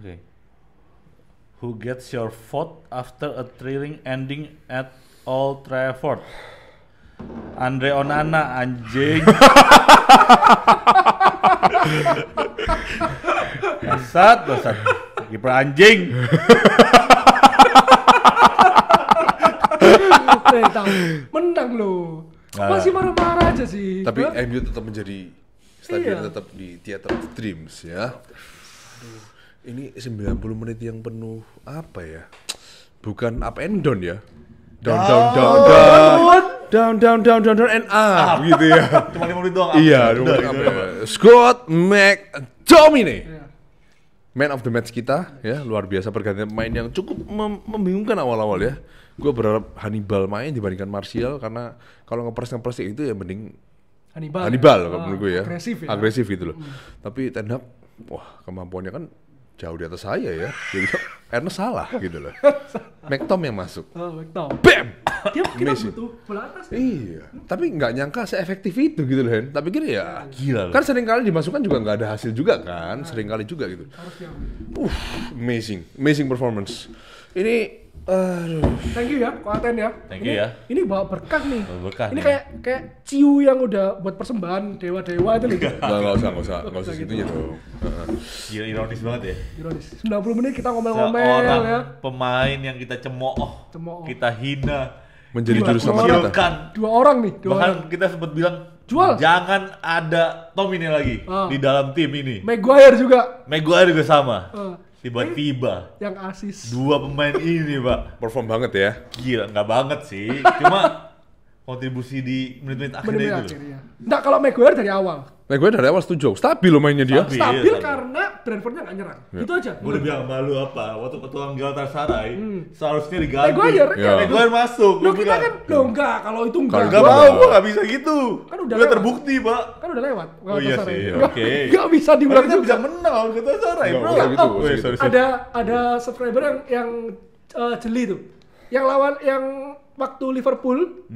Oke. Who gets your vote after a thrilling ending at Old Trafford? Andre Onana, anjing. Basat. Kiper anjing. Menang loh. Masih marah-marah aja sih. Tapi MU tetap menjadi stadion tetap di Theater of Dreams ya. Ini 90 menit yang penuh apa ya? Bukan up and down ya. Down and up gitu ya. Cuma 5 menit doang. Iya, Scott McTominay. Man of the match kita ya, luar biasa pergantian pemain yang cukup membingungkan awal-awal ya. Gue berharap Hannibal main dibandingkan Martial karena kalau ngepres itu ya mending Hannibal kalau menurut gue ya. Agresif gitu loh. Tapi Ten Hag, wah kemampuannya kan jauh di atas saya ya. Jadi Ernest salah gitu loh. McTom yang masuk. McTom. Bam! Kita butuh bola atas. Iya, tapi nggak nyangka seefektif itu gitu loh, Hen. Tapi kira ya, gila loh. Kan sering kali dimasukkan juga nggak ada hasil juga kan, sering kali juga gitu. Amazing performance. Ini, Thank you ya, Koaten ya. Thank you ya. Ini bawa berkah nih. Berkah ini nih. kayak ciu yang udah buat persembahan dewa-dewa itu loh. nggak usah segitunya dong. Gila, ironis banget ya. Ironis. 90 menit kita ngomel-ngomel Seorang ya. pemain yang kita cemooh, kita hina, Menjadi juru selamat kita. kecilkan. Dua orang nih. Bahkan kita sempat bilang Jual. Jangan ada Tomine lagi di dalam tim ini. Maguire juga. Maguire juga sama. Tiba-tiba yang asis. Dua pemain ini, Pak. Perform banget ya. Gila, nggak banget sih. Cuma kontribusi di menit-menit akhirnya itu. Nggak, kalau Maguire dari awal. Maguire dari awal setuju. Stabil loh mainnya dia. Stabil karena Brentfordnya nggak nyerang. Itu aja. Gue udah bilang malu apa? Waktu ketua Galatasaray seharusnya diganti. Maguire masuk. Loh kita kan, enggak. Kalau itu enggak. Enggak mau, gue nggak bisa gitu. Kan udah terbukti, Pak. Kan udah lewat. Oh iya sih, oke. Nggak bisa diulang juga. Bisa menang Galatasaray, bro. Ada subscriber yang jeli tuh. Yang waktu Liverpool.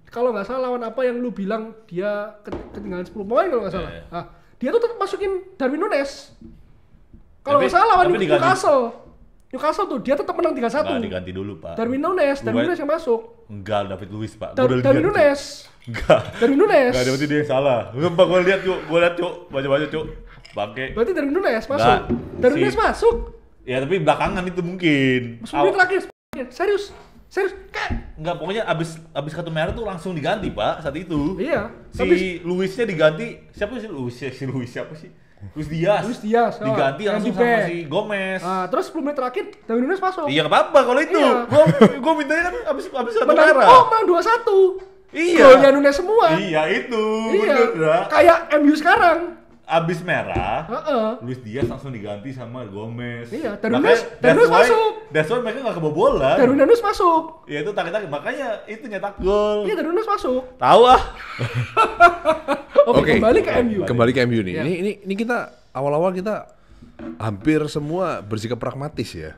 Kalau nggak salah lawan apa yang lu bilang dia ketinggalan 10 poin kalau nggak salah. Nah, dia tuh tetap masukin Darwin Núñez. Kalau nggak salah lawan Newcastle tuh dia tetap menang 3-1. Nggak, diganti dulu, Pak. Darwin Núñez yang masuk. Enggak, David Luiz, Pak. Darwin Núñez. Enggak. Darwin Núñez. Enggak, berarti dia yang salah. Sumpah gue lihat, Cuk. Baca-baca, Cuk. Bangke. Berarti Darwin Núñez masuk. Darwin Núñez masuk. Ya, tapi belakangan itu mungkin. Menit terakhir. Serius. Enggak, pokoknya abis kartu merah tuh langsung diganti, Pak, saat itu. Iya. Luisnya diganti. Siapa sih Luis siapa sih? Luis Diaz. Diganti langsung sama si Gomez. Terus 10 menit terakhir Darwin Núñez masuk. Iya, enggak apa-apa kalau itu. Gua mintanya kan abis kartu merah. Menang 2-1. Iya. Golnya Núñez semua. Iya, itu. Iya. Bener, kayak MU sekarang. Abis merah, Luis Diaz langsung diganti sama Gomez. Iya, Darwin Núñez masuk. That's why mereka nggak kebobolan. Darwin Núñez masuk. Ya itu takut-takut, makanya itu nyetak gol. Iya, Darwin Núñez masuk. Tahu ah. Oke, kembali ke MU. Kembali ke MU nih. Yeah. Ini kita awal-awal kita hampir semua bersikap pragmatis ya.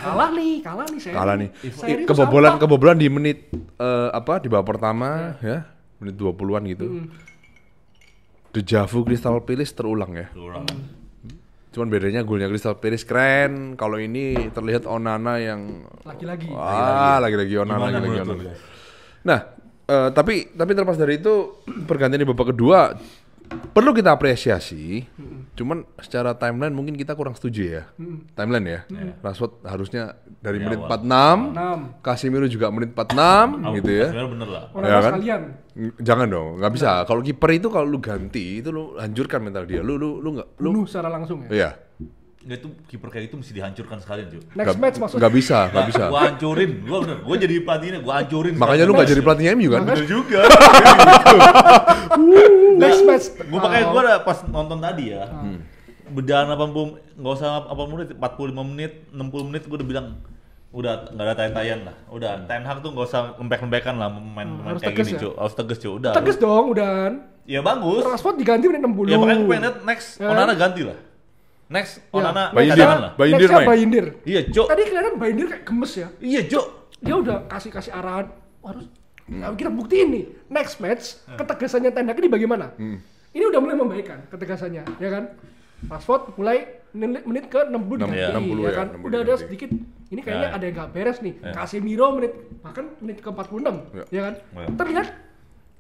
Kalah nih. Kebobolan di menit di babak pertama ya, menit 20-an gitu. Deja vu Crystal Palace terulang ya. Cuman bedanya golnya Crystal Palace keren. Kalau ini terlihat Onana yang lagi-lagi. Lagi-lagi Onana. Nah, tapi terlepas dari itu pergantian di babak kedua perlu kita apresiasi. Cuman secara timeline mungkin kita kurang setuju ya. Timeline ya. Rashford harusnya dari menit 46, Casemiro juga menit 46 gitu ya. Casemiro bener lah. Ya kan? Jangan dong, nggak bisa. Kalau kiper itu kalau lu ganti itu lu hancurkan mental dia. Lu bunuh secara langsung ya. Iya. Nggak, itu kiper kayak itu mesti dihancurkan sekalian, cuy. Next match maksudnya. Nggak bisa. Gua hancurin, gua jadi pelatihnya, gua hancurin. Makanya lu nggak jadi pelatihnya MU kan? Bener juga. Next match. Gua ada pas nonton tadi ya. Berjalan 80, nggak usah 80 menit, 45 menit, 60 menit gua udah bilang udah nggak ada tayan lah. Udah Ten Hag tuh nggak usah lembek-lembekan lah main kayak gini, cuy. Harus tegas, cuy. Udah. Tegas dong, udah. Ya bagus. Rashford diganti menit 60. Ya makanya gue pengen lihat next Onana ganti lah. Next Onana Bayindir. Iya, Cok. Tadi kelihatan Bayindir kayak gemes ya. Iya, Cok. Dia udah kasih arahan harus kita buktiin nih next match ketegasannya Ten Hag ini bagaimana. Ini udah mulai membaikkan ketegasannya, ya kan? Rashford mulai menit ke 60 diganti, 60 ya ya, kan. 60 Udah ada diganti. sedikit, ini kayaknya Ya. ada yang nggak beres nih. Casemiro bahkan menit ke 46, ya kan. Ya. Terlihat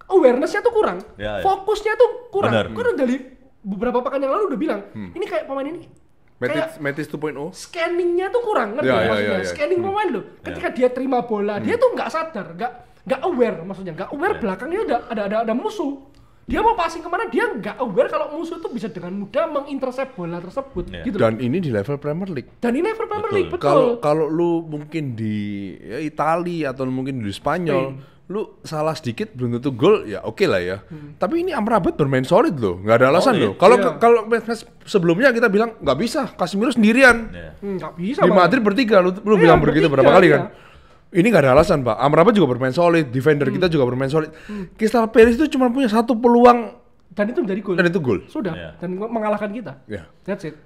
awareness-nya tuh kurang, Ya, ya. fokusnya tuh kurang. Benar. Gue udah dari beberapa pekan yang lalu udah bilang, ini kayak pemain ini kayak Metis 2.0. scanningnya tuh kurang, ngerti Ya, ya, ya, maksudnya? ya. Scanning pemain loh. Ketika dia terima bola, dia tuh nggak sadar, nggak aware, maksudnya nggak aware belakangnya ada musuh. Dia mau passing kemana, dia nggak aware kalau musuh itu bisa dengan mudah mengintercept bola tersebut, gitu loh. Dan ini di level Premier League. Dan ini level Premier League, Kalau betul. kalau lu mungkin di Italia atau mungkin di Spanyol, lu salah sedikit belum tentu gol, ya oke lah ya. Tapi ini Amrabat bermain solid loh, nggak ada alasan Solid. loh. Kalau Iya. kalau match sebelumnya kita bilang nggak bisa, Casemiro sendirian. Ya. Nggak bisa. Di Bang. Madrid bertiga, lu Iya, bilang begitu bertiga, berapa kali iya. kan? Ini nggak ada alasan, Pak. Amrabat juga bermain solid, defender kita juga bermain solid. Crystal Palace itu cuma punya satu peluang Dan itu menjadi gol. dan itu gol. Sudah. Iya. Dan mengalahkan kita. Ya. That's it.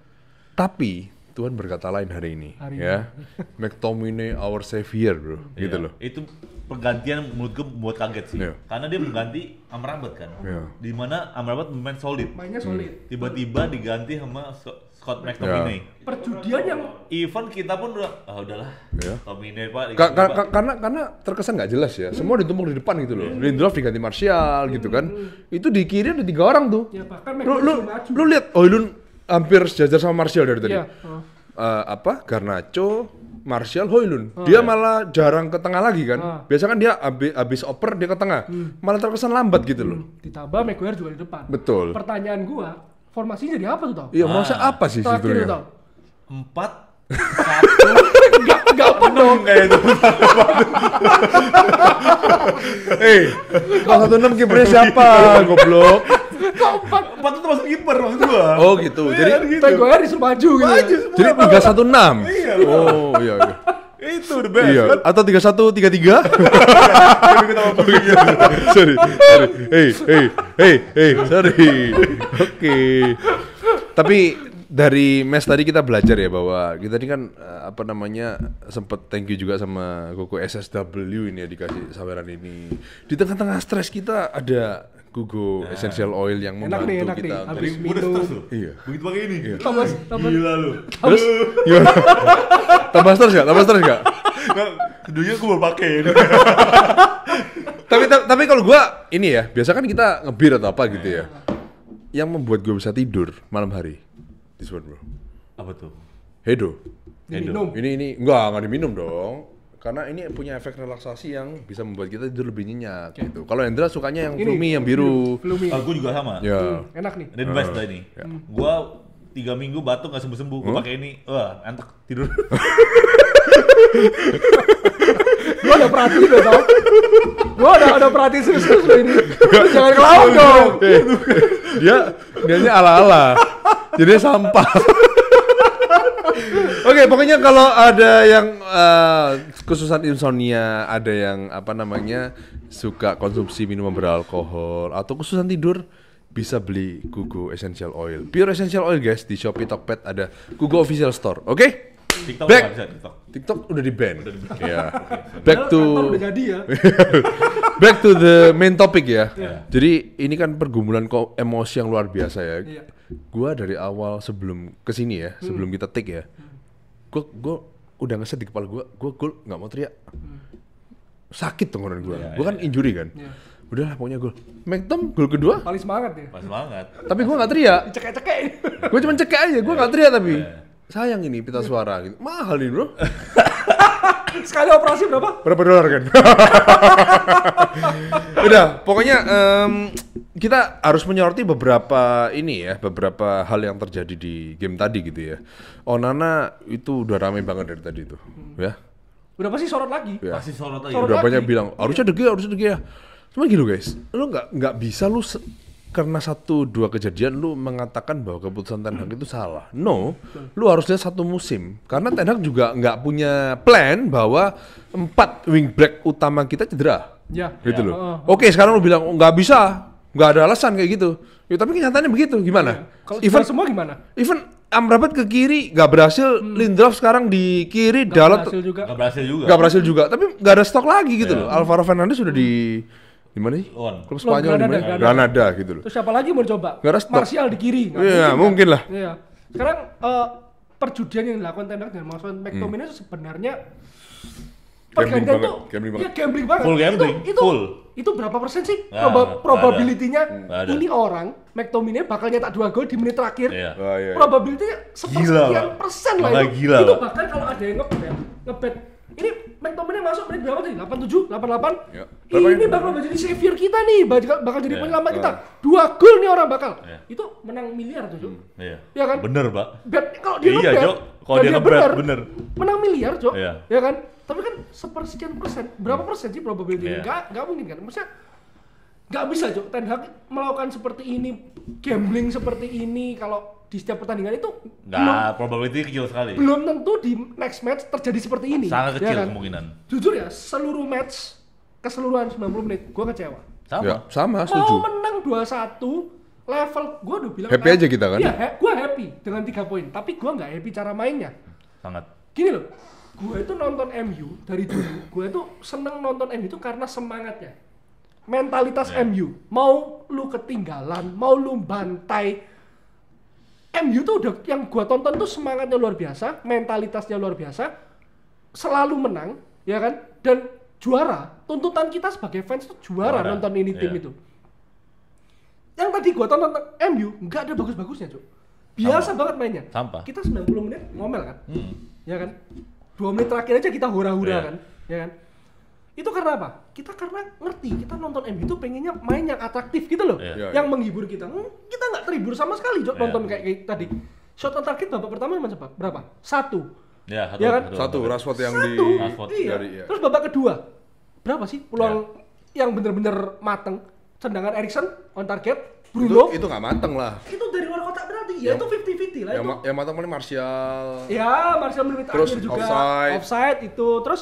Tapi Tuhan berkata lain hari ini, Hari ya. McTominay our savior, bro. Gitu Iya. loh. Itu pergantian menurut gue buat kaget sih. Iya. Karena dia mengganti Amrabat kan. Iya. Di mana Amrabat bermain solid. Mainnya solid. Tiba-tiba diganti sama Scott McTominay. Perjudian yang Even kita pun udah, udahlah. Iya. McTominay Pak. Karena terkesan nggak jelas ya. Semua ditumpuk di depan gitu loh. Lindelof diganti Martial gitu kan. Itu di kiri ada 3 orang tuh. ya bahkan Lu lihat Højlund hampir sejajar sama Martial dari tadi. Iya. Garnacho, Martial, Højlund. Dia malah jarang ke tengah lagi kan. Biasa kan dia habis oper dia ke tengah. Malah terkesan lambat gitu loh. Ditambah Maguire juga di depan. Betul. Pertanyaan gua, formasinya jadi apa tuh tau? Iya, maksudnya apa sih Terakhir tuh sebetulnya? tau? 4, 1, Enggak apa dong. kayak itu. Kalau 1-6 kipernya siapa? Goblok. Kok 4 itu masuk kiper maksud gua. Oh gitu. Jadi Maguire disuruh maju gitu. Maju semua. jadi 3-1-6. Oh iya. Itu the best Iya. kan. Atau 3-1-3-3. Sorry. Sorry. Oke. Tapi dari match tadi kita belajar ya bahwa kita ini kan sempet thank you juga sama Gogo SSW ini ya dikasih saweran ini. Di tengah-tengah stres kita ada Gogo Essential Oil yang Enak nih, membantu enak nih. kita. Habis Dari gua udah minum. stres loh. Iya. Begitu pakai ini. Tambah. Gila lu. Terus gimana? Tambah stres nggak? Keduanya gua baru pakai ini. Tapi kalau gua ini ya, biasa kan kita ngebir atau apa gitu ya. Yang membuat gua bisa tidur malam hari. This one, bro. Apa tuh? Hedo. Diminum. Ini enggak diminum dong. Karena ini punya efek relaksasi yang bisa membuat kita tidur lebih nyenyak gitu. Kalau Hendra sukanya yang Ini, Flumi yang biru. Flumi. Gua juga sama. Ya. Enak nih. Ini the best dah ini. Gua 3 minggu batuk nggak sembuh-sembuh, gua pakai ini. Wah, enak tidur. Gua ada perhatiin loh tau. Gua ada perhatiin serius loh ini. Lu jangan kelawak dong. Dianya ala-ala. Jadi sampah. Oke, pokoknya kalau ada yang khususan insomnia, ada yang suka konsumsi minuman beralkohol atau khususan tidur, bisa beli Gogo Essential Oil. Pure Essential Oil guys, di Shopee, Tokped ada Gogo Official Store. Oke? TikTok Back. nggak bisa TikTok. TikTok udah di ban. Ya. Back Kantor to udah jadi ya. back to the main topic ya. Jadi ini kan pergumulan emosi yang luar biasa ya. Iya. Gua dari awal sebelum kesini ya, sebelum kita take ya, gua udah ngeset di kepala gua gol nggak mau teriak. Sakit tenggorokan gua. Gua kan injury kan. Udahlah pokoknya gol. McTom gol kedua, Paling semangat ya. Pas banget. tapi gua nggak teriak. Cekek-cekek. Gua cuma cekek aja, gua nggak teriak tapi. Sayang ini pita suara gitu. Mahal nih, Bro. Sekali operasi berapa? Berapa dolar kan? Udah, pokoknya kita harus menyoroti beberapa hal yang terjadi di game tadi gitu ya. Onana itu udah rame banget dari tadi tuh, ya. Udah pasti sorot lagi. Ya. Pasti sorot aja. Sorot Udah lagi. banyak bilang harusnya De Gea. Cuma gitu guys, lu nggak bisa karena 1-2 kejadian lu mengatakan bahwa keputusan Ten Hag itu salah. No, lu harus lihat satu musim. Karena Ten Hag juga nggak punya plan bahwa 4 wingback utama kita cedera. Ya. Gitu Ya. loh. Oke, sekarang lu bilang nggak bisa, nggak ada alasan kayak gitu. Ya, tapi kenyataannya begitu. Gimana? Kalau Even semua gimana? Amrabat ke kiri nggak berhasil, Lindelof sekarang di kiri, Dalot Hasil juga. Nggak berhasil juga. tapi nggak ada stok lagi gitu loh. Alvaro Fernandes sudah di mana sih? Lawan. Klub Spanyol di mana? Granada. Granada gitu loh. Terus siapa lagi mau coba? Nggak ada stok. Martial di kiri. Nggak Iya, mungkin lah. Iya. Sekarang perjudian yang dilakukan Ten Hag dan Mason McTominay itu sebenarnya Gambling pergantian banget, tuh gambling banget. ya gambling banget. Full gambling, Itu full. itu berapa persen sih Nggak probability-nya ada. ini orang McTominay bakal nyetak 2 gol di menit terakhir. Iya. Oh, iya. Probability-nya Gila, sepersekian Pak. persen lah Makanya itu. gila, Itu Pak. bahkan kalau ada yang ngebet ini McTominay masuk menit berapa tadi? 87, 88. Ya. Berapa Ini ya? bakal jadi savior kita nih, bakal jadi Iya. penyelamat kita. 2 gol nih orang bakal. Iya. Itu menang miliar tuh, Cuk. Iya. Iya kan? Bener, Pak. Bet kalau dia Iya, ngebet, Cok. Kalau dan dia ngebet, bener. Menang miliar, Cok. Iya. Ya kan? Tapi kan sepersekian persen, berapa persen sih probability-nya? Iya. Nggak mungkin kan? Maksudnya nggak bisa, Cok. Ten Hag melakukan seperti ini, gambling seperti ini kalau di setiap pertandingan itu Nggak, probability kecil sekali. belum tentu di next match terjadi seperti ini. Sangat kecil ya kan? kemungkinan. Jujur ya, seluruh match keseluruhan 90 menit gue kecewa. Sama. Ya, sama, Mau setuju. menang 2-1 level gue udah bilang Happy aja kita kan? Iya, gue happy dengan 3 poin, tapi gue nggak happy cara mainnya. Sangat. Gini loh, gue itu nonton MU dari dulu, gue itu seneng nonton MU itu karena semangatnya, mentalitas Iya. MU. Mau lu ketinggalan, mau lu bantai, MU tuh udah yang gue tonton tuh semangatnya luar biasa, mentalitasnya luar biasa, selalu menang, ya kan? Dan juara. Tuntutan kita sebagai fans tuh juara nonton ini tim Iya. itu. Yang tadi gue tonton MU nggak ada bagus-bagusnya, Cuk. Biasa banget mainnya. Sampah. Kita 90 menit ngomel kan? Hmm. Ya kan? 2 menit terakhir aja kita hura-hura Iya. kan? Ya kan? Itu karena apa? Kita karena ngerti, kita nonton MU itu pengennya main yang atraktif gitu loh. Iya. Yang menghibur kita. Kita nggak terhibur sama sekali, Jok, Iya. nonton kayak tadi. Shot on target babak pertama berapa? 1. Ya, satu. Iya kan? Satu, Rashford yang di... Rashford. Iya. Iya. Terus babak kedua berapa sih peluang yang bener-bener mateng? Tendangan Erikson on target, Bruno Itu nggak mateng lah. itu dari luar kotak berarti ya itu 50-50 lah itu. Yang mateng paling Martial. Ya, Martial menit Terus akhir juga offside. itu. Terus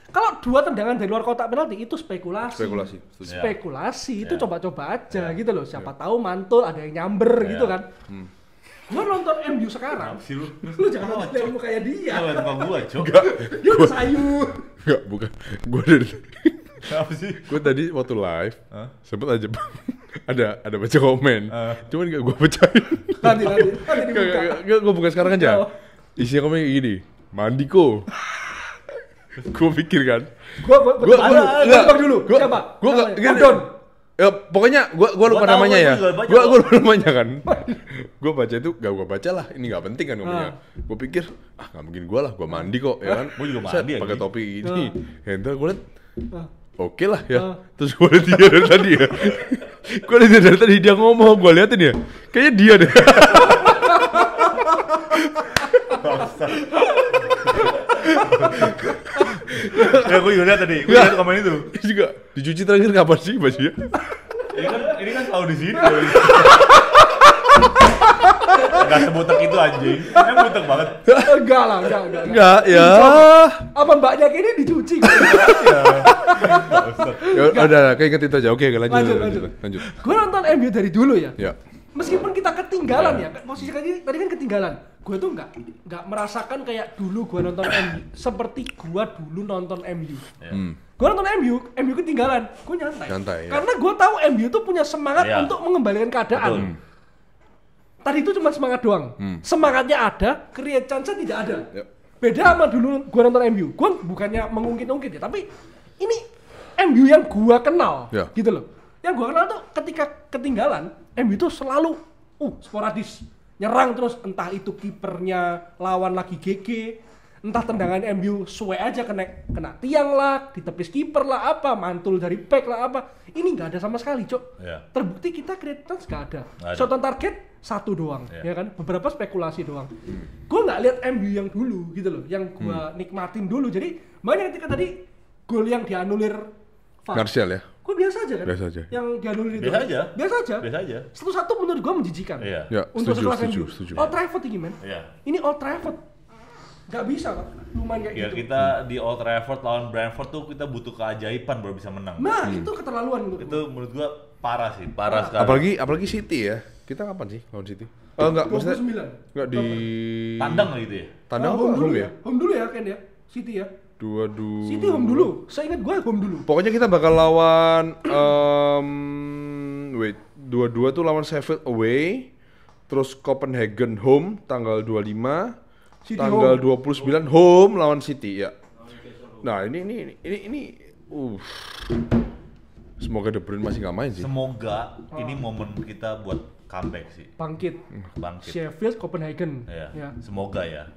kalau 2 tendangan dari luar kotak penalti itu spekulasi. Spekulasi, setuju. Ya. Spekulasi itu Ya. coba-coba aja gitu loh. Siapa tahu mantul ada yang nyamber Ya. gitu kan. Gua nonton MU sekarang. Apa sih lu? Lu jangan nonton MU kayak dia. Apa tempat gua, Cok? Dia udah sayur. Enggak, bukan. Gue dari... Apa sih? Gue tadi waktu live, Hah? sempet aja ada baca komen. Cuman gak gue bacain. Nanti dibuka. Gue buka sekarang aja. Oh. Isinya komen kayak gini. Mandi ko. Gue pikir kan. Gua tebak dulu. Siapa? Gue Namanya? gak Odon. Ya pokoknya gue lupa Gua tahu, namanya gua ya. juga baca Gue kok. lupa namanya kan. Gue baca itu gak gue baca lah. Ini gak penting kan ngomongnya. Gue pikir gak mungkin gue lah. Gue mandi kok ya kan. Gua juga Set, mandi, pakai anjing. topi ini. Hentar gue liat. Ah. Oke lah ya. Terus gue liat dia dari tadi ya. Gue liat dia dari tadi dia ngomong. Gue liatin ya. Kayaknya dia deh. Ya, gua juga lihat tadi. Gua lihat komen itu. Terus juga dicuci terakhir kapan sih bajunya? Ini kan selalu di sini. Enggak sebutek itu anjing. Emang butek banget. Enggak lah, enggak. Enggak ya. Apa mbaknya ini dicuci? Ya udah keinget itu aja. Oke lanjut. Gue nonton MU dari dulu ya. Ya. Meskipun kita ketinggalan ya, posisi tadi kan ketinggalan. Gue tuh nggak merasakan kayak dulu gue nonton MU seperti gue dulu nonton MU. Gue nonton MU ketinggalan, gue nyantai. Nyantai, ya. Karena gue tahu MU tuh punya semangat Ya. untuk mengembalikan keadaan. Tadi itu cuma semangat doang. Semangatnya ada, create chance tidak ada. Ya. Beda sama dulu gue nonton MU. Gue bukannya mengungkit-ungkit ya, tapi ini MU yang gue kenal, Ya. gitu loh. Yang gue kenal tuh ketika ketinggalan, MU itu selalu sporadis nyerang terus, entah itu kipernya lawan lagi GG, entah tendangan MU suwe aja kena tiang lah, ditepis kiper lah apa, mantul dari back lah apa. Ini nggak ada sama sekali, Cok. Ya. Terbukti kita create chance nggak ada. Nggak ada. Shot on target 1 doang, Ya. ya kan? Beberapa spekulasi doang. Gue nggak lihat MU yang dulu gitu loh, yang gue nikmatin dulu. Jadi banyak ketika tadi gol yang dianulir VAR. Martial ya. Gue biasa aja kan? Biasa aja. Yang dianulir itu. Biasa aja. Biasa aja. Biasa aja. Satu-satu menurut gue menjijikan. Iya. Ya, Untuk sekelas setuju. MU. Old Trafford ini men. Iya. Ini Old Trafford. Gak bisa Pak. Lumayan kayak Ya gitu. kita di Old Trafford lawan Brentford tuh kita butuh keajaiban baru bisa menang. Nah, itu keterlaluan menurut Itu gue. menurut gua parah sih, parah sekali. Apalagi City ya. Kita kapan sih lawan City? Oh enggak, maksudnya 29. enggak di Tandang lah gitu ya. tandang apa home dulu home ya? ya? Home dulu ya Ken ya. City ya. City home dulu. Saya ingat gue home dulu. Pokoknya kita bakal lawan wait, dua-dua tuh lawan Sheffield away, terus Copenhagen home tanggal 25, City tanggal home. 29 home lawan City ya. Nah, ini semoga De Bruyne masih nggak main sih. Semoga ini momen kita buat comeback sih. Bangkit. Bangkit. Sheffield, Copenhagen. Ya, Ya. semoga ya.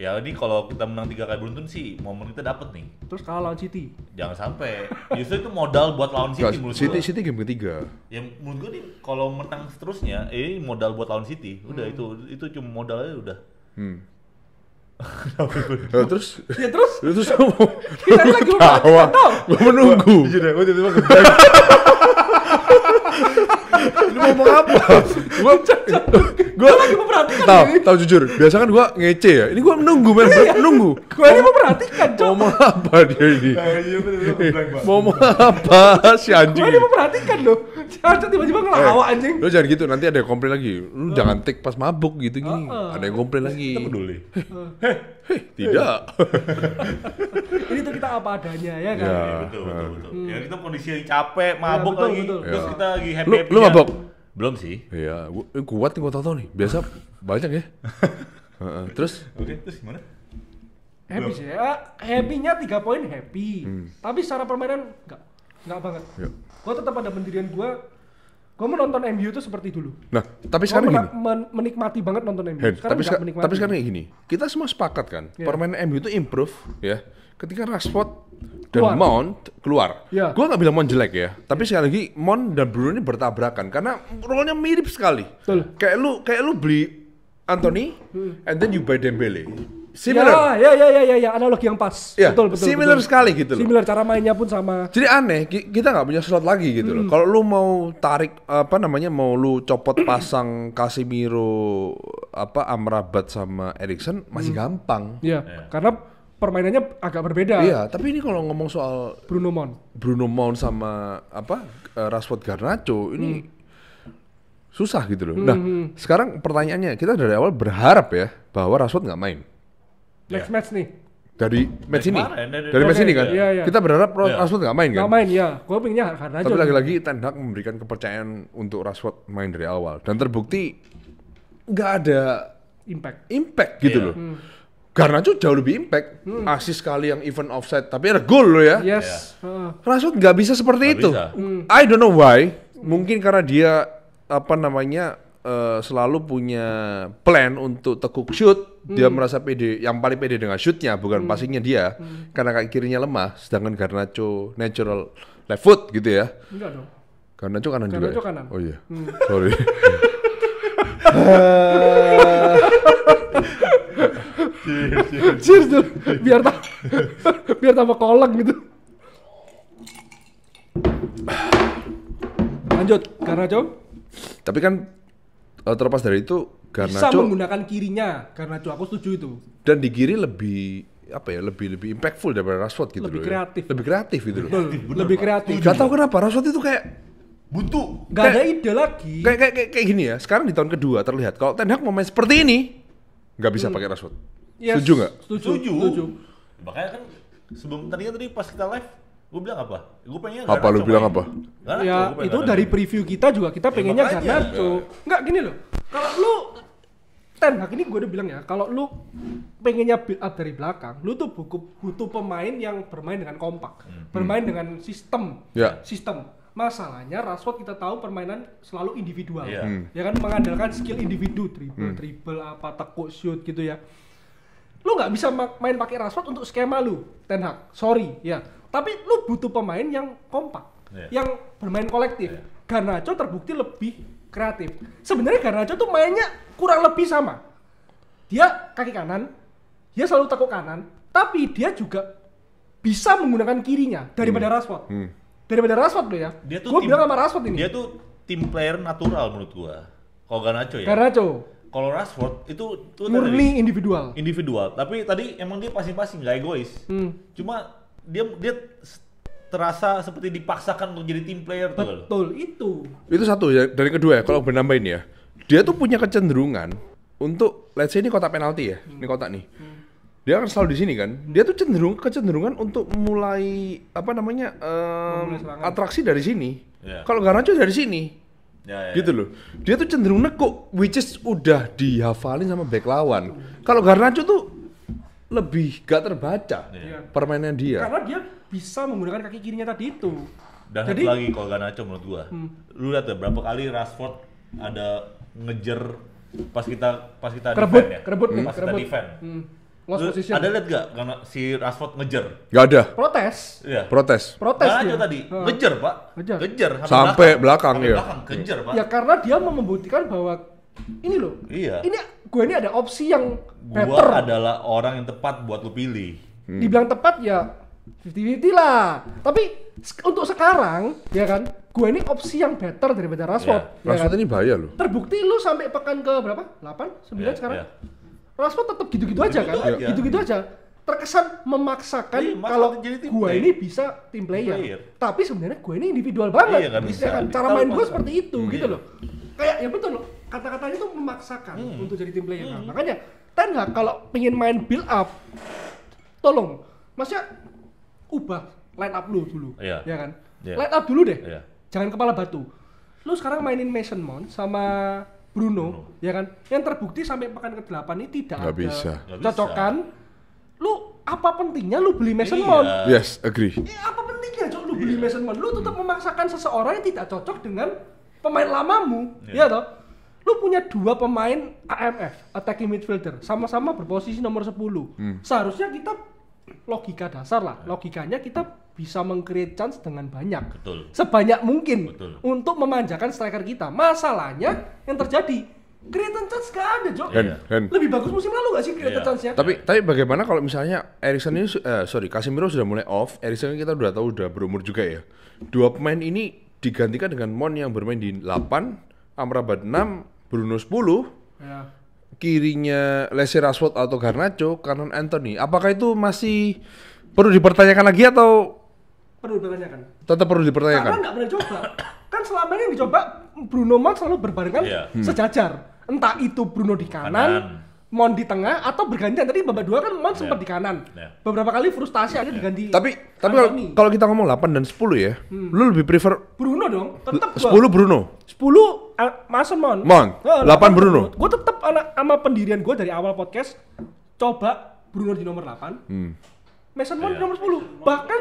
Ya ini kalau kita menang 3 kali beruntun sih momen kita dapet nih. Terus kalah lawan City. Jangan sampai. Justru itu modal buat lawan City menurut gua. City game ketiga. Ya menurut gua nih kalau menang seterusnya ini modal buat lawan City. Udah itu cuma modalnya udah. Terus Ya terus kita lagi tawa. Gua menunggu. Lu ngomong apa? Gua lagi memperhatikan ini. tahu jujur. Biasa kan gua ngece ya. Ini gua menunggu, menunggu. Gue ini memperhatikan, Cok. Ngomong apa dia ini? Ngomong apa si anjing Gue ini ini? memperhatikan loh. Jangan tiba-tiba ngelawak anjing. Lu jangan gitu, nanti ada yang komplain lagi. Lu jangan take pas mabuk gitu gini. Ada yang komplain lagi. Kita peduli. Tidak. Ini tuh kita apa adanya ya kan. Ya. Betul. Ya kita kondisi yang capek, mabuk betul, lagi. betul. Terus kita lagi happy. Lu mabuk? Belum sih. Iya, kuat nih gua tahu nih. Biasa banyak ya. Heeh. Terus Oke, terus gimana? Happy sih ya. Happy-nya 3 poin happy. Tapi secara permainan enggak banget. Ya. Gue tetap pada pendirian gue menonton MU itu seperti dulu. Nah, tapi Gue sekarang gini. menikmati banget nonton MU. Hen, Sekarang nggak menikmati. tapi sekarang kayak gini, kita semua sepakat kan, Iya. permainan MU itu improve ya, ketika Rashford dan Keluar. Mount keluar. Iya. Gua nggak bilang Mount jelek ya, tapi sekali lagi Mount dan Bruno ini bertabrakan karena role-nya mirip sekali. Betul. Kayak lu beli Anthony, and then you buy Dembele. Similar. Ya, analogi yang pas. Ya, betul. similar sekali gitu loh. Similar cara mainnya pun sama. Jadi aneh, kita nggak punya slot lagi gitu loh. Kalau lu mau tarik mau lu copot pasang Casemiro, Amrabat sama Erikson masih gampang. Iya, karena permainannya agak berbeda. Iya, tapi ini kalau ngomong soal Bruno Mount sama Rashford Garnacho ini susah gitu loh. Nah, sekarang pertanyaannya, kita dari awal berharap ya bahwa Rashford nggak main. next match nih. Dari match ini. kemarin, Dari match Oke, ini kan. iya. Kita berharap Rashford nggak main kan. Nggak main ya. Gue pengennya karena Tapi lagi-lagi Ten Hag memberikan kepercayaan untuk Rashford main dari awal dan terbukti nggak ada impact. gitu loh. Garnacho jauh lebih impact, asis sekali yang event offside, tapi ada gol loh ya. Yes. Rashford nggak bisa seperti Nggak itu. bisa. I don't know why. Mungkin karena dia selalu punya plan untuk tekuk shoot. Dia merasa pede, yang paling pede dengan shootnya, bukan passingnya dia. Karena kaki kirinya lemah, sedangkan Garnacho natural left foot gitu ya. Enggak dong. Garnacho kanan juga. Garnacho Ya? kanan. Oh iya, sorry. Cheers dulu. biar tambah kolak gitu. Lanjut, Garnacho Tapi kan terlepas dari itu, bisa Garnacho menggunakan kirinya. Garnacho aku setuju itu. dan di kiri lebih lebih impactful daripada Rashford gitu Lebih loh. kreatif. Lebih kreatif gitu loh. Lebih kreatif. Gak tau kenapa Rashford itu kayak Buntu. Gak ada ide lagi. kayak gini ya. Sekarang di tahun kedua terlihat kalau Ten Hag mau main seperti ini nggak bisa pakai Rashford. Yes, Setuju nggak? Setuju. Makanya kan sebelum tadi pas kita live, gue bilang apa? Gue pengennya Apa lu bilang apa? Ya itu dari preview kita juga kita pengennya makanya. Garnacho. Enggak gini loh. Kalau lu Ten Hag ini gue udah bilang ya, kalau lu pengennya build up dari belakang, lu tuh butuh pemain yang bermain dengan kompak, bermain dengan sistem. Ya. Sistem. Masalahnya Rashford kita tahu permainan selalu individual. Iya. Ya kan mengandalkan skill individu, dribble tekuk shoot gitu ya. Lu nggak bisa main pakai Rashford untuk skema lu, Ten Hag. Sorry ya. Tapi lu butuh pemain yang kompak, yang bermain kolektif. Garnacho terbukti lebih kreatif. Sebenarnya Garnacho tuh mainnya kurang lebih sama. Dia kaki kanan, dia selalu tekuk kanan, tapi dia juga bisa menggunakan kirinya daripada Rashford. Daripada Rashford loh ya. Gue bilang sama Rashford ini. Dia tuh tim player natural menurut gua. Kalau Garnacho ya. Garnacho Kalau Rashford itu murni individual. Individual. Tapi tadi emang dia passing-passing, nggak egois. Cuma dia terasa seperti dipaksakan untuk jadi team player tuh. Betul itu. Itu satu ya. Dari kedua ya, kalau nambahin ya, dia tuh punya kecenderungan untuk, let's say ini kotak penalti ya, ini kotak nih. Dia kan selalu di sini kan. Dia tuh kecenderungan untuk mulai Memulai serangan. atraksi dari sini. Yeah. Kalau Garnacho dari sini, Gitu loh. Dia tuh cenderung nekuk, which is udah dihafalin sama back lawan. Kalau Garnacho tuh lebih gak terbaca permainan dia. Karena dia bisa menggunakan kaki kirinya tadi itu. Dan Jadi, satu lagi kalau Garnacho menurut gua, lu lihat ya berapa kali Rashford ada ngejer pas kita kerebut, defend ya, kerebut, pas kita defend. Lost Lu position. ada lihat gak karena si Rashford ngejer? Gak ada. Protes. Iya. Protes. Garnacho dia. tadi ngejer pak, Ngejer. Sampai belakang, sampai iya. belakang kejar pak. Ya karena dia mau membuktikan bahwa ini loh. Iya. Ini gue ini ada opsi yang Gua better. adalah orang yang tepat buat lu pilih. Dibilang tepat ya 50-50 lah. Tapi untuk sekarang ya kan, gue ini opsi yang better daripada Rashford. Ya Rashford kan? ini bahaya loh. Terbukti lu sampai pekan ke berapa? 8? 9 Iya, sekarang? iya. Rashford tetap gitu-gitu aja kan? Gitu-gitu aja. Gitu-gitu aja. Terkesan memaksakan Iya, kalau jadi tim gue player. ini bisa tim player. player. Tapi sebenarnya gue ini individual banget. Iya, nggak bisa. Ya kan? Cara Tahu main gue masa. seperti itu gitu Iya. loh. Kayak ya betul loh. Kata-katanya tuh memaksakan untuk jadi tim player. Nah, makanya Ten Hag kalau pengen main build up, tolong, maksudnya ubah line up lu dulu, Iya. ya kan? Iya. Line up dulu deh, Iya. jangan kepala batu. Lu sekarang mainin Mason Mount sama Bruno, ya kan? Yang terbukti sampai pekan ke-8 ini tidak Nggak ada bisa. Nggak cocokan. Lu apa pentingnya lu beli Mason Iya. Mount? Yes, agree. Apa pentingnya cok lu beli Mason Mount? Lu tetap memaksakan seseorang yang tidak cocok dengan pemain lamamu, ya toh? Lu punya dua pemain AMF, attacking midfielder, sama-sama berposisi nomor 10. Seharusnya kita logika dasar lah, logikanya kita bisa meng-create chance dengan banyak. Betul. Sebanyak mungkin Betul. untuk memanjakan striker kita. Masalahnya yang terjadi, create chance gak ada, Cok. Hen, Hen. Lebih bagus musim lalu gak sih create Iya. chance-nya? Tapi bagaimana kalau misalnya Erikson ini Casemiro sudah mulai off, Erikson kita udah tahu udah berumur juga ya. Dua pemain ini digantikan dengan Mon yang bermain di 8, Amrabat 6, Bruno 10, Ya. kirinya Lasse Rashford atau Garnacho, kanan Anthony. Apakah itu masih perlu dipertanyakan lagi atau Perlu ditanyakan. tetap perlu Karena dipertanyakan? nggak pernah coba. Kan selama ini yang dicoba Bruno Mars selalu berbarengan Iya. sejajar. Entah itu Bruno di kanan, Mon di tengah, atau bergantian. Tadi babak 2 kan Mon sempat di kanan. Iya. Beberapa kali frustasi akhirnya diganti. Tapi Anthony. kalau kita ngomong 8 dan 10 ya, lu lebih prefer Bruno dong, tetap 10 Bruno. 10 Mason Mount. Mount. 8 Bruno. Gue tetap sama pendirian gue dari awal podcast coba Bruno di nomor 8. Mason Mount di nomor 10. Bahkan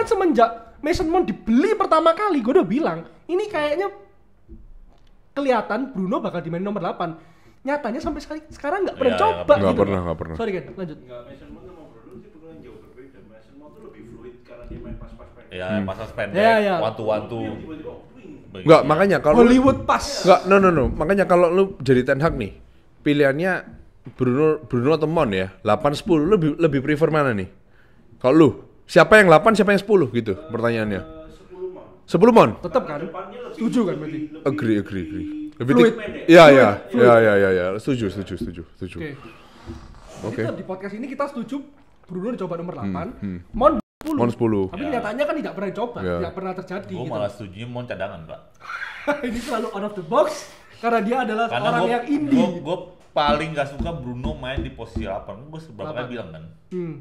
semenjak Mason Mount dibeli pertama kali, gue udah bilang, ini kayaknya kelihatan Bruno bakal dimainin nomor 8. Nyatanya sampai sekarang nggak pernah Iya, coba. nggak gitu. pernah, nggak pernah. Sorry kan, lanjut. Enggak, Mason Mount sama Bruno sih bukan jauh berbeda. Mason Mount tuh lebih fluid karena dia main pas-pas pendek. Ya, pas pendek, Iya, iya. wantu-wantu. Yang tiba-tiba wing. Enggak, makanya kalau Hollywood pas. enggak, no. Makanya kalau lu jadi Ten Hag nih, pilihannya Bruno atau Mon ya, 8 10 lu lebih prefer mana nih? Kalau lu, siapa yang 8, siapa yang 10 gitu pertanyaannya. 10 Mount. 10 Mon? Tetap kan? Depannya lebih Setuju kan berarti? Agree. Lebih Fluid. Iya. Fluid. Setuju. Oke. Oke. Di podcast ini kita setuju Bruno dicoba nomor 8, Mon 10. Mon 10. Tapi nyatanya kan tidak pernah dicoba, Ya. tidak pernah terjadi Gue gitu. malah setuju mau cadangan pak. Ini selalu out of the box karena dia adalah Karena orang yang indie. gue paling gak suka Bruno main di posisi 8. Gue seberapa kali 8. bilang kan.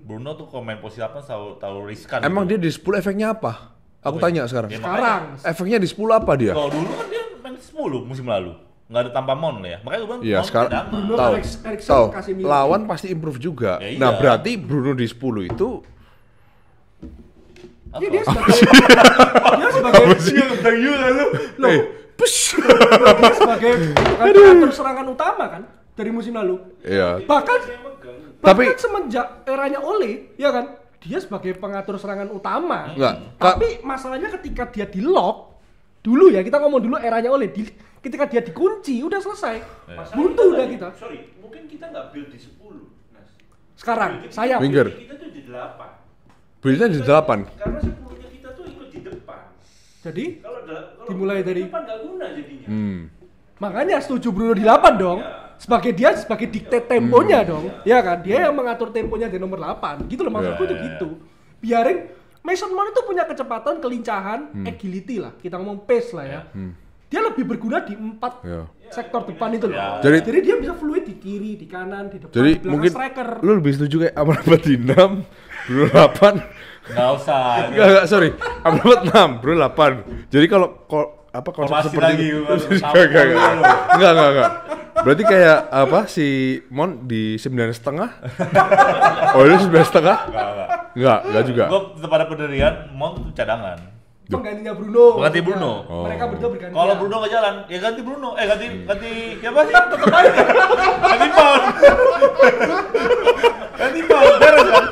Bruno tuh kalau main posisi 8 selalu riskan. Emang dia gitu. di 10 efeknya apa? Aku tanya sekarang. Ya, Sekarang Efeknya di 10 apa dia? Kalau dulu kan dia main 10 musim lalu. Nggak ada tanpa Mon lah ya. Makanya gue bilang Iya, Mon sekarang cadangan. Bruno, tahu. Erikson, Tahu. Casemiro. Lawan pasti improve juga. Ya, iya. Nah, berarti Bruno di 10 itu Apa? dia sebagai dia sebagai Loh, dia sebagai pengatur serangan utama kan dari musim lalu. iya. Bahkan Tapi- semenjak eranya Ole, ya kan? Dia sebagai pengatur serangan utama. Enggak. Tapi masalahnya ketika dia di lock dulu ya, kita ngomong dulu eranya Ole, ketika dia dikunci udah selesai. Buntu udah kita. Sorry, mungkin kita nggak build di 10. Nas. Sekarang Build sayap. Winger. Kita tuh di 8. Build-nya di 8. Karena 10-nya kita tuh ikut di depan. Jadi Kalau Dimulai dari- di depan nggak guna jadinya. makanya setuju Bruno di 8 dong. Sebagai dikte temponya dong. Ya kan? Dia yang mengatur temponya di nomor 8. Gitu loh maksudku Ya, tuh gitu. Biarin Mason Mount itu punya kecepatan, kelincahan, agility lah. Kita ngomong pace lah ya. Dia lebih berguna di 4 Ya. sektor depan itu loh. Ya. Jadi- dia bisa fluid di kiri, di kanan, di depan, Jadi di belakang mungkin striker. lu lebih setuju kayak Amrabat di 6, Bruno 8. Nggak usah. Enggak, sorry. Amrabat 6, Bruno 8. Jadi kalau apa konsep Formasi seperti lagi, itu? bukan? Enggak. Berarti kayak apa si Mon di 9,5? Oh ini 9,5? Enggak juga. Gue tetap ada pendirian, Mount itu cadangan. Penggantinya Bruno. Pengganti Bruno. Mereka berdua bergantian. Kalau Bruno nggak jalan, ya ganti Bruno. Ganti siapa sih? Tetep aja. Ganti Mount. Ganti Mount, beres kan?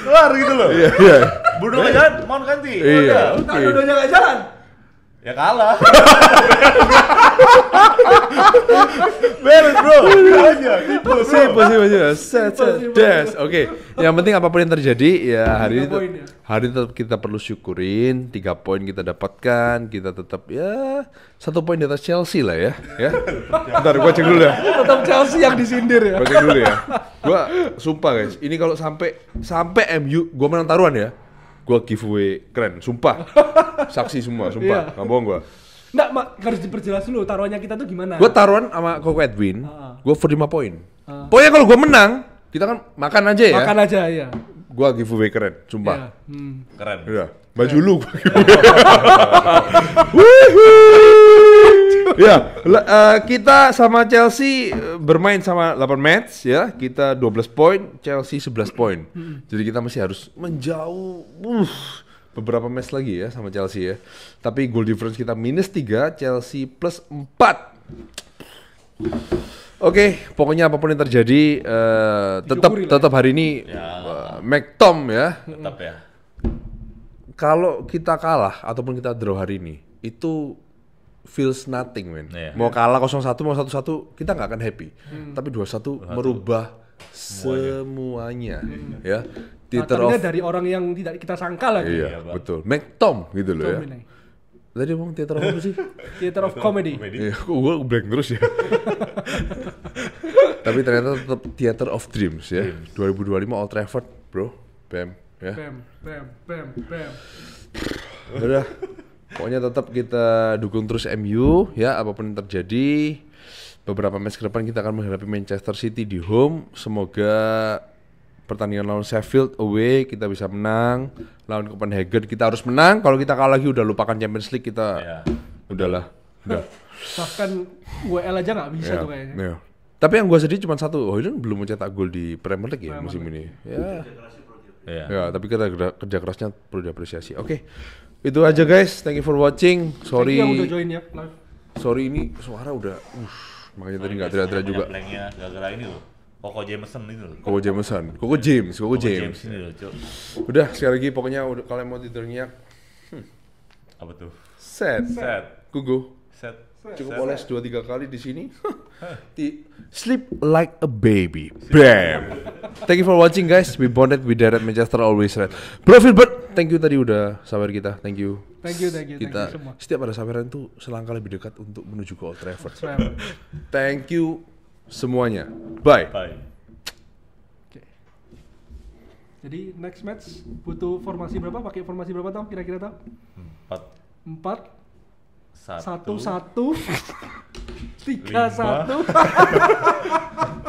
Kelar gitu loh. Iya. Bruno nggak jalan, Mount ganti. Iya. Udah. Nah, dua-duanya nggak jalan. Ya kalah. Beres bro. Aja. Set. Oke. Yang penting apapun yang terjadi ya hari ini 3 poin ya. hari ini tetap kita perlu syukurin 3 poin kita dapatkan, kita tetap ya 1 poin di atas Chelsea lah ya. Bentar gua cek dulu ya. Tetap Chelsea yang disindir ya. Gua cek dulu ya. Gua sumpah guys, ini kalau sampai MU gua menang taruhan ya. Gua giveaway keren, sumpah. Saksi semua, sumpah. Nggak bohong gua. Nggak, Mak, harus diperjelas dulu taruhannya kita tuh gimana. Gua taruhan sama Koko Edwin, gua for 5 poin. Pokoknya kalau gua menang, kita kan makan aja ya. Makan aja ya. Gua giveaway keren, sumpah. Keren. Udah, baju lu gua ya, kita sama Chelsea bermain sama 8 match ya. Kita 12 poin, Chelsea 11 poin. Jadi kita masih harus menjauh beberapa match lagi ya sama Chelsea ya. Tapi goal difference kita -3, Chelsea +4. Oke, pokoknya apapun yang terjadi tetap hari ini McTom ya. Tetap ya. Kalau kita kalah ataupun kita draw hari ini itu feels nothing, man. Iya. Mau kalah 0-1 mau 1-1 kita nggak akan happy. Tapi 2-1 merubah semuanya. Ya. Theater of dari orang yang tidak kita sangka lagi. Iya, betul. McTom gitu loh ya. Dominate. Tadi ngomong theater of apa sih? Theater of comedy. Iya, gue blank terus ya. Tapi ternyata tetap theater of dreams ya. 2025 Old Trafford, bro. Bam, ya. Bam. Udah. Pokoknya tetap kita dukung terus MU ya, apapun yang terjadi. Beberapa match ke depan kita akan menghadapi Manchester City di home. Semoga pertandingan lawan Sheffield away kita bisa menang. Lawan Copenhagen kita harus menang. Kalau kita kalah lagi udah lupakan Champions League kita. Udahlah. Udah. Bahkan WL aja nggak bisa tuh kayaknya. Iya. Tapi yang gue sedih cuma satu. Oh, ini belum mencetak gol di Premier League ya musim ini. Ya, tapi kerja kerasnya perlu diapresiasi. Oke. Itu aja guys. Thank you for watching. Sorry. Yang udah join ya live. Sorry ini suara udah makanya tadi nggak teriak-teriak juga. Blanknya gara-gara ini loh. Koko Jameson itu loh. Koko James Ini loh, Cok. Udah sekali lagi pokoknya udah kalian mau tidur nyenyak. Apa tuh? Set. Kugo. Set. Cukup oles 2-3 kali di sini. Sleep like a baby. Bam. Thank you for watching guys. We bonded with Direct Manchester always red. Bro Filbert, thank you tadi udah sawer kita. Thank you. Thank you Kita semua. setiap ada saweran tuh selangkah lebih dekat untuk menuju ke Old Trafford. Thank you semuanya. Bye. Bye. Oke. Jadi next match butuh formasi berapa? Pakai formasi berapa tau? Kira-kira tau? 4 1 1 3 1